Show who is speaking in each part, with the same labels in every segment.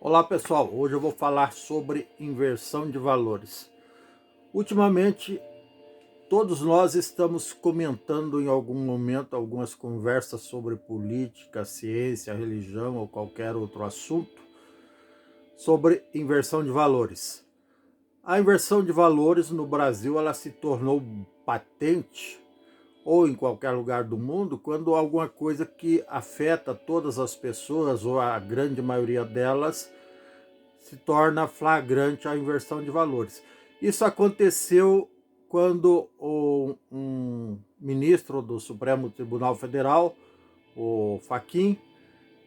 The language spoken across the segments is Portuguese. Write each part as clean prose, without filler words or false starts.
Speaker 1: Olá pessoal, hoje eu vou falar sobre inversão de valores. Ultimamente, todos nós estamos comentando em algum momento algumas conversas sobre política, ciência, religião ou qualquer outro assunto sobre inversão de valores. A inversão de valores no Brasil ela se tornou patente ou em qualquer lugar do mundo quando alguma coisa que afeta todas as pessoas ou a grande maioria delas se torna flagrante a inversão de valores. Isso aconteceu quando um ministro do Supremo Tribunal Federal, o Fachin,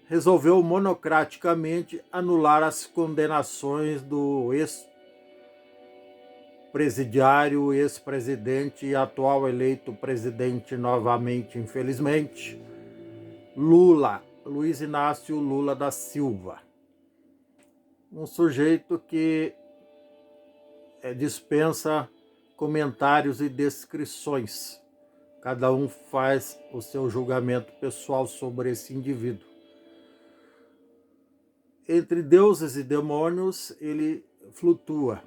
Speaker 1: resolveu monocraticamente anular as condenações do ex-presidiário, ex-presidente e atual eleito presidente novamente, infelizmente, Lula, Luiz Inácio Lula da Silva. Um sujeito que dispensa comentários e descrições. Cada um faz o seu julgamento pessoal sobre esse indivíduo. Entre deuses e demônios, ele flutua.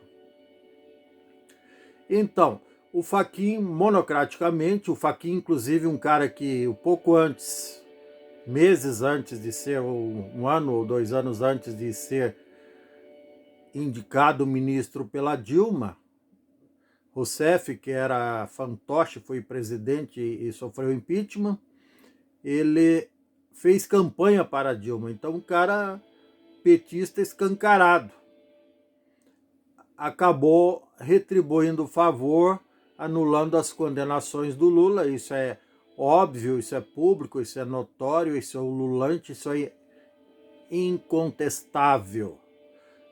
Speaker 1: Então, o Fachin, monocraticamente, o Fachin, inclusive, um cara que um pouco antes, meses antes de ser, um ano ou 2 anos antes de ser indicado ministro pela Dilma, Rousseff, que era fantoche, foi presidente e sofreu impeachment, ele fez campanha para Dilma. Então, um cara petista escancarado. Acabou retribuindo o favor, anulando as condenações do Lula. Isso é óbvio, isso é público, isso é notório, isso é ululante, isso é incontestável.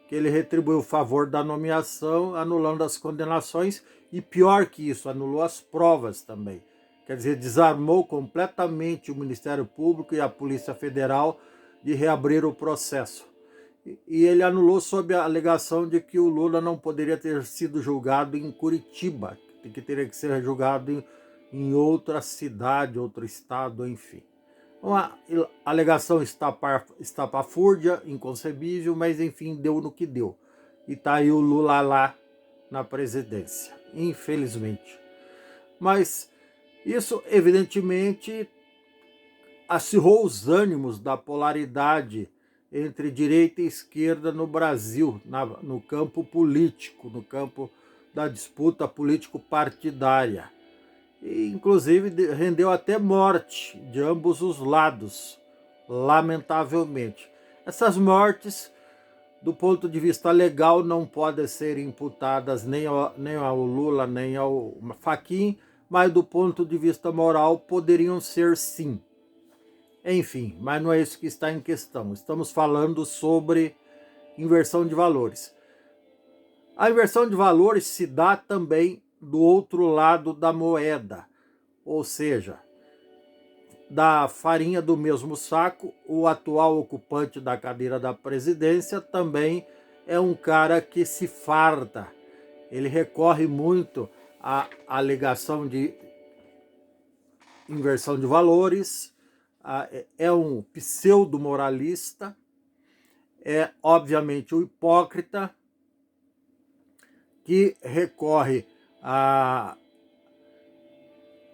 Speaker 1: Que ele retribuiu o favor da nomeação, anulando as condenações, e pior que isso, anulou as provas também. Quer dizer, desarmou completamente o Ministério Público e a Polícia Federal de reabrir o processo. E ele anulou sob a alegação de que o Lula não poderia ter sido julgado em Curitiba, que teria que ser julgado em outra cidade, outro estado, enfim. Uma alegação estapafúrdia, inconcebível, mas enfim, deu no que deu. E tá aí o Lula lá na presidência, infelizmente. Mas isso, evidentemente, acirrou os ânimos da polaridade entre direita e esquerda no Brasil, no campo político, no campo da disputa político-partidária. E, inclusive, rendeu até morte de ambos os lados, lamentavelmente. Essas mortes, do ponto de vista legal, não podem ser imputadas nem ao Lula, nem ao Fachin, mas do ponto de vista moral poderiam ser sim. Enfim, mas não é isso que está em questão. Estamos falando sobre inversão de valores. A inversão de valores se dá também do outro lado da moeda, ou seja, da farinha do mesmo saco. O atual ocupante da cadeira da presidência também é um cara que se farta. Ele recorre muito à alegação de inversão de valores, é um pseudo-moralista, é obviamente um hipócrita que recorre a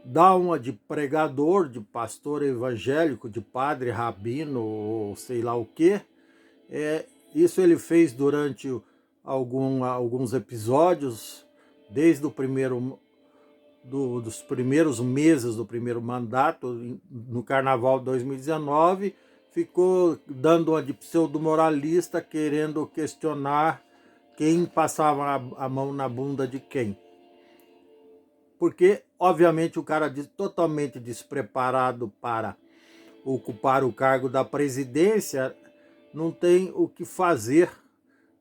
Speaker 1: dar uma de pregador, de pastor evangélico, de padre, rabino, ou sei lá o quê. Isso ele fez durante alguns episódios, desde dos primeiros meses do primeiro mandato, no Carnaval de 2019, ficou dando uma de pseudo-moralista, querendo questionar quem passava a mão na bunda de quem. Porque, obviamente, o cara totalmente despreparado para ocupar o cargo da presidência não tem o que fazer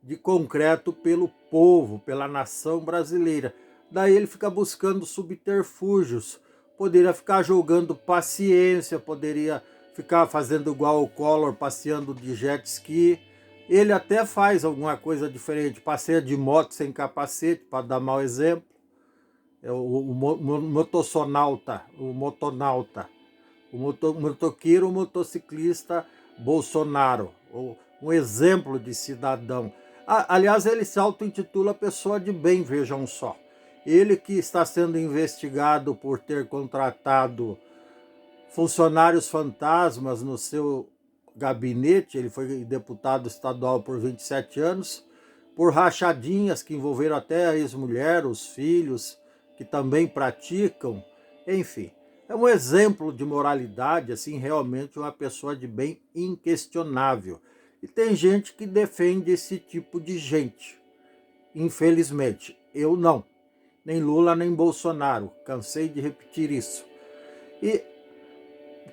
Speaker 1: de concreto pelo povo, pela nação brasileira. Daí ele fica buscando subterfúgios. Poderia ficar jogando paciência, poderia ficar fazendo igual o Collor, passeando de jet ski. Ele até faz alguma coisa diferente, passeia de moto sem capacete, para dar mau exemplo. É o motossonauta, o motonauta, o motoqueiro, o motociclista Bolsonaro, o um exemplo de cidadão. Aliás, ele se auto-intitula pessoa de bem, vejam só. Ele que está sendo investigado por ter contratado funcionários fantasmas no seu gabinete, ele foi deputado estadual por 27 anos, por rachadinhas que envolveram até a ex-mulher, os filhos, que também praticam, enfim. É um exemplo de moralidade, assim, realmente uma pessoa de bem inquestionável. E tem gente que defende esse tipo de gente, infelizmente. Eu não. Nem Lula, nem Bolsonaro. Cansei de repetir isso. E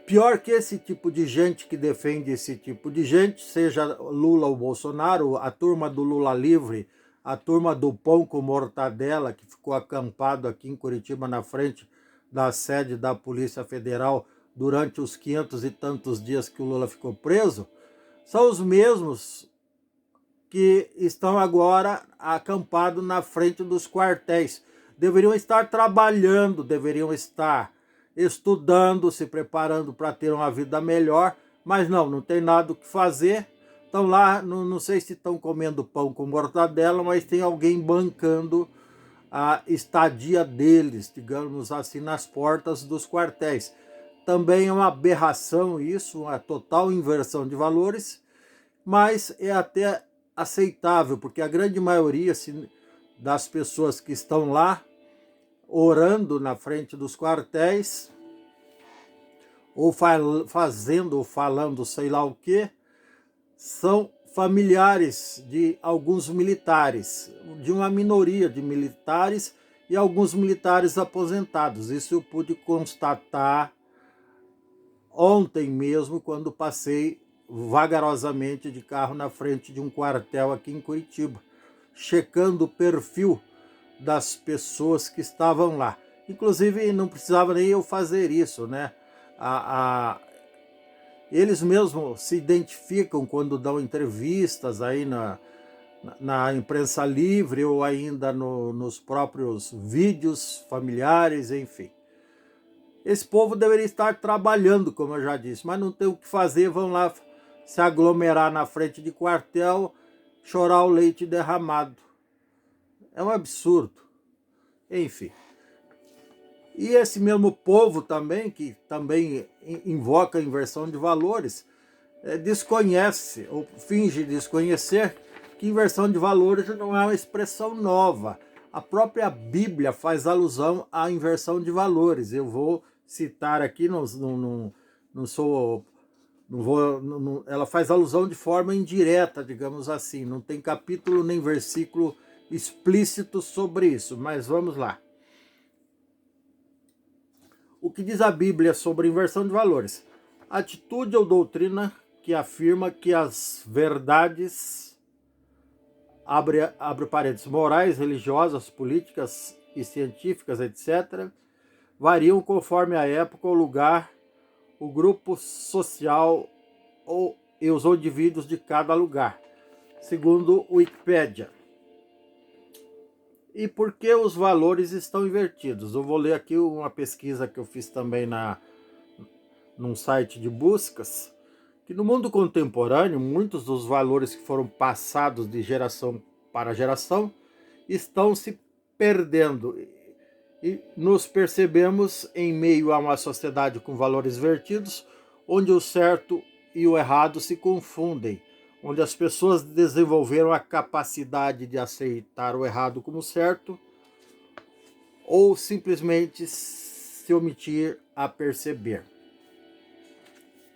Speaker 1: pior que esse tipo de gente que defende esse tipo de gente, seja Lula ou Bolsonaro, a turma do Lula livre, a turma do pão com mortadela, que ficou acampado aqui em Curitiba na frente da sede da Polícia Federal durante os 500 e tantos dias que o Lula ficou preso, são os mesmos que estão agora acampados na frente dos quartéis. Deveriam estar trabalhando, deveriam estar estudando, se preparando para ter uma vida melhor, mas não tem nada o que fazer. Estão lá, não sei se estão comendo pão com mortadela, mas tem alguém bancando a estadia deles, digamos assim, nas portas dos quartéis. Também é uma aberração isso, uma total inversão de valores, mas é até aceitável, porque a grande maioria das pessoas que estão lá orando na frente dos quartéis, ou fazendo ou falando sei lá o que, são familiares de alguns militares, de uma minoria de militares e alguns militares aposentados. Isso eu pude constatar ontem mesmo, quando passei vagarosamente de carro na frente de um quartel aqui em Curitiba, checando o perfil das pessoas que estavam lá. Inclusive, não precisava nem eu fazer isso, né? Eles mesmos se identificam quando dão entrevistas aí na imprensa livre ou ainda nos próprios vídeos familiares, enfim. Esse povo deveria estar trabalhando, como eu já disse, mas não tem o que fazer, vão lá se aglomerar na frente de quartel, chorar o leite derramado. É um absurdo. Enfim. E esse mesmo povo também, que também invoca a inversão de valores, desconhece, ou finge desconhecer, que inversão de valores não é uma expressão nova. A própria Bíblia faz alusão à inversão de valores. Eu vou citar aqui, ela faz alusão de forma indireta, digamos assim. Não tem capítulo nem versículo explícito sobre isso, mas vamos lá. O que diz a Bíblia sobre inversão de valores? Atitude ou doutrina que afirma que as verdades, abre parênteses, morais, religiosas, políticas e científicas, etc., variam conforme a época, o lugar, o grupo social e os indivíduos de cada lugar, segundo Wikipédia. E por que os valores estão invertidos? Eu vou ler aqui uma pesquisa que eu fiz também num site de buscas, que no mundo contemporâneo, muitos dos valores que foram passados de geração para geração estão se perdendo. E nos percebemos em meio a uma sociedade com valores invertidos, onde o certo e o errado se confundem, onde as pessoas desenvolveram a capacidade de aceitar o errado como certo ou simplesmente se omitir a perceber.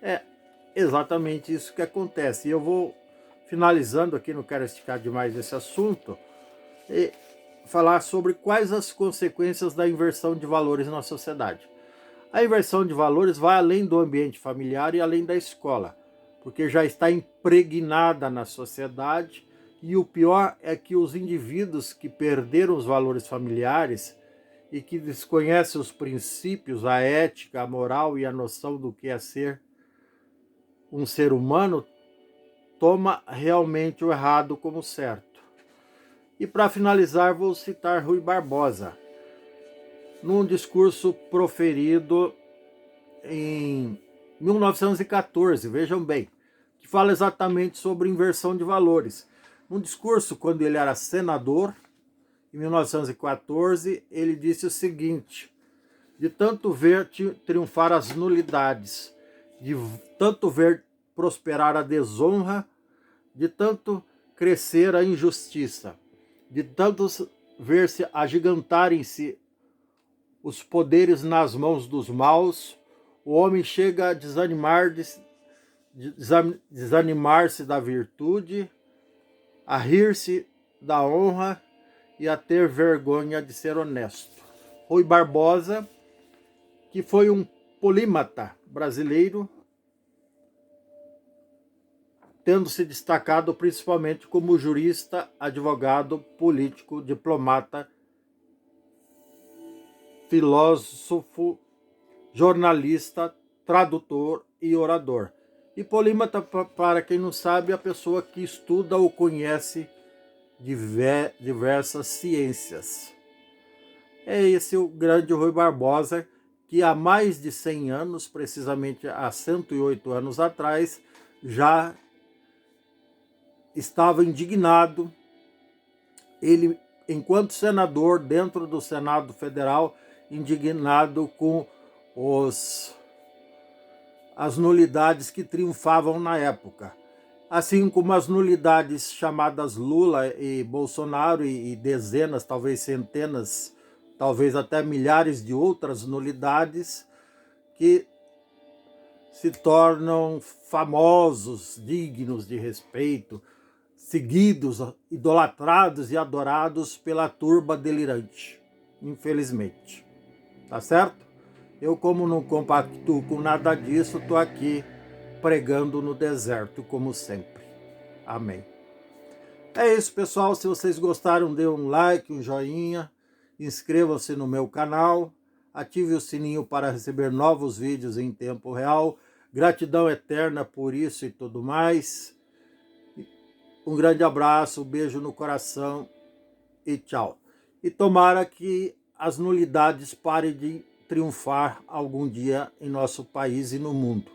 Speaker 1: É exatamente isso que acontece. E eu vou finalizando aqui, não quero esticar demais esse assunto, e falar sobre quais as consequências da inversão de valores na sociedade. A inversão de valores vai além do ambiente familiar e além da escola, porque já está impregnada na sociedade, e o pior é que os indivíduos que perderam os valores familiares e que desconhecem os princípios, a ética, a moral e a noção do que é ser um ser humano, toma realmente o errado como certo. E para finalizar, vou citar Rui Barbosa, num discurso proferido em 1914, vejam bem, que fala exatamente sobre inversão de valores. Num discurso, quando ele era senador, em 1914, ele disse o seguinte: de tanto ver triunfar as nulidades, de tanto ver prosperar a desonra, de tanto crescer a injustiça, de tanto ver-se agigantarem-se os poderes nas mãos dos maus, o homem chega a desanimar-se da virtude, a rir-se da honra e a ter vergonha de ser honesto. Rui Barbosa, que foi um polímata brasileiro, tendo se destacado principalmente como jurista, advogado, político, diplomata, filósofo, jornalista, tradutor e orador. E polímata, para quem não sabe, é a pessoa que estuda ou conhece diversas ciências. É esse o grande Rui Barbosa, que há mais de 100 anos, precisamente há 108 anos atrás, já estava indignado. Ele, enquanto senador, dentro do Senado Federal, indignado com as nulidades que triunfavam na época. Assim como as nulidades chamadas Lula e Bolsonaro e dezenas, talvez centenas, talvez até milhares de outras nulidades que se tornam famosos, dignos de respeito, seguidos, idolatrados e adorados pela turba delirante, infelizmente. Tá certo? Eu, como não compactuo com nada disso, estou aqui pregando no deserto, como sempre. Amém. É isso, pessoal. Se vocês gostaram, dê um like, um joinha, inscrevam-se no meu canal, ative o sininho para receber novos vídeos em tempo real. Gratidão eterna por isso e tudo mais. Um grande abraço, um beijo no coração e tchau. E tomara que as nulidades parem de triunfar algum dia em nosso país e no mundo.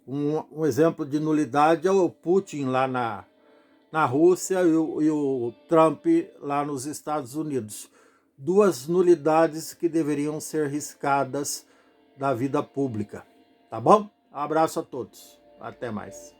Speaker 1: Um exemplo de nulidade é o Putin lá na Rússia e o Trump lá nos Estados Unidos. Duas nulidades que deveriam ser riscadas da vida pública. Tá bom? Um abraço a todos. Até mais.